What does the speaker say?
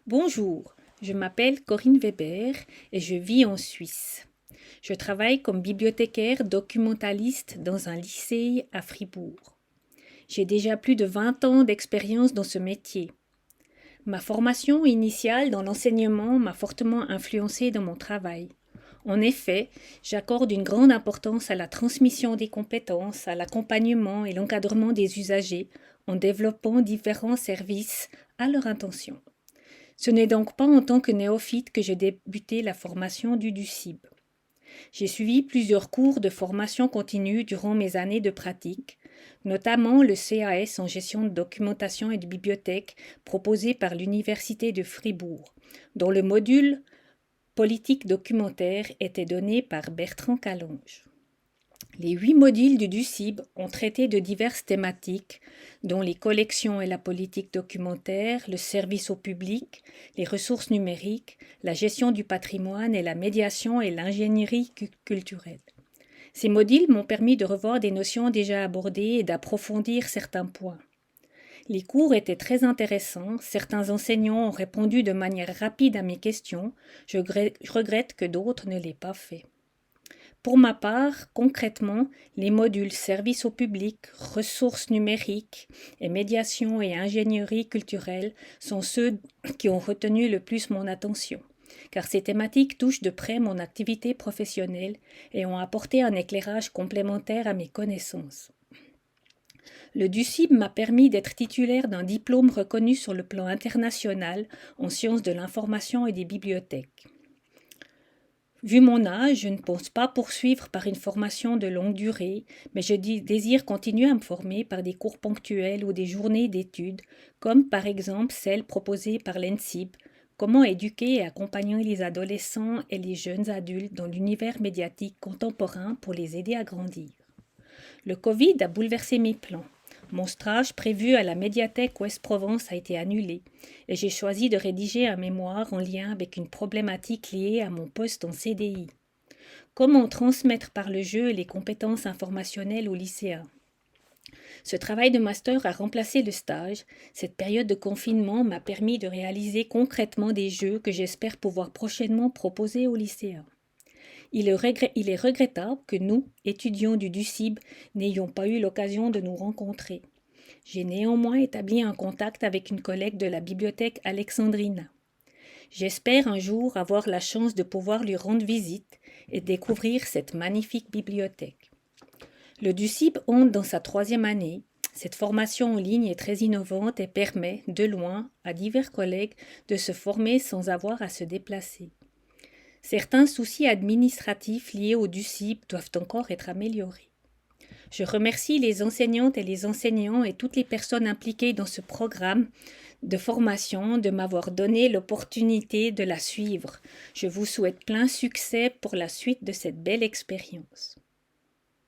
Bonjour, je m'appelle Corinne Weber et je vis en Suisse. Je travaille comme bibliothécaire documentaliste dans un lycée à Fribourg. J'ai déjà plus de 20 ans d'expérience dans ce métier. Ma formation initiale dans l'enseignement m'a fortement influencée dans mon travail. En effet, j'accorde une grande importance à la transmission des compétences, à l'accompagnement et l'encadrement des usagers en développant différents services à leur intention. Ce n'est donc pas en tant que néophyte que j'ai débuté la formation du DUCIB. J'ai suivi plusieurs cours de formation continue durant mes années de pratique, notamment le CAS en gestion de documentation et de bibliothèque proposé par l'Université de Fribourg, dont le module politique documentaire était donné par Bertrand Calonge. Les 8 modules du DUCIB ont traité de diverses thématiques, dont les collections et la politique documentaire, le service au public, les ressources numériques, la gestion du patrimoine et la médiation et l'ingénierie culturelle. Ces modules m'ont permis de revoir des notions déjà abordées et d'approfondir certains points. Les cours étaient très intéressants, certains enseignants ont répondu de manière rapide à mes questions, je regrette que d'autres ne l'aient pas fait. Pour ma part, concrètement, les modules service au public, ressources numériques et médiation et ingénierie culturelle sont ceux qui ont retenu le plus mon attention, car ces thématiques touchent de près mon activité professionnelle et ont apporté un éclairage complémentaire à mes connaissances. Le DUCIB m'a permis d'être titulaire d'un diplôme reconnu sur le plan international en sciences de l'information et des bibliothèques. Vu mon âge, je ne pense pas poursuivre par une formation de longue durée, mais je désire continuer à me former par des cours ponctuels ou des journées d'études, comme par exemple celle proposée par l'ENSIB, Comment éduquer et accompagner les adolescents et les jeunes adultes dans l'univers médiatique contemporain pour les aider à grandir. Le Covid a bouleversé mes plans. Mon stage prévu à la médiathèque Ouest-Provence a été annulé et j'ai choisi de rédiger un mémoire en lien avec une problématique liée à mon poste en CDI. Comment transmettre par le jeu les compétences informationnelles aux lycéens? Ce travail de master a remplacé le stage. Cette période de confinement m'a permis de réaliser concrètement des jeux que j'espère pouvoir prochainement proposer aux lycéens. Il est regrettable que nous, étudiants du DUCIB, n'ayons pas eu l'occasion de nous rencontrer. J'ai néanmoins établi un contact avec une collègue de la bibliothèque Alexandrina. J'espère un jour avoir la chance de pouvoir lui rendre visite et découvrir cette magnifique bibliothèque. Le DUCIB entre dans sa 3e année. Cette formation en ligne est très innovante et permet, de loin, à divers collègues de se former sans avoir à se déplacer. Certains soucis administratifs liés au DUCIB doivent encore être améliorés. Je remercie les enseignantes et les enseignants et toutes les personnes impliquées dans ce programme de formation de m'avoir donné l'opportunité de la suivre. Je vous souhaite plein succès pour la suite de cette belle expérience.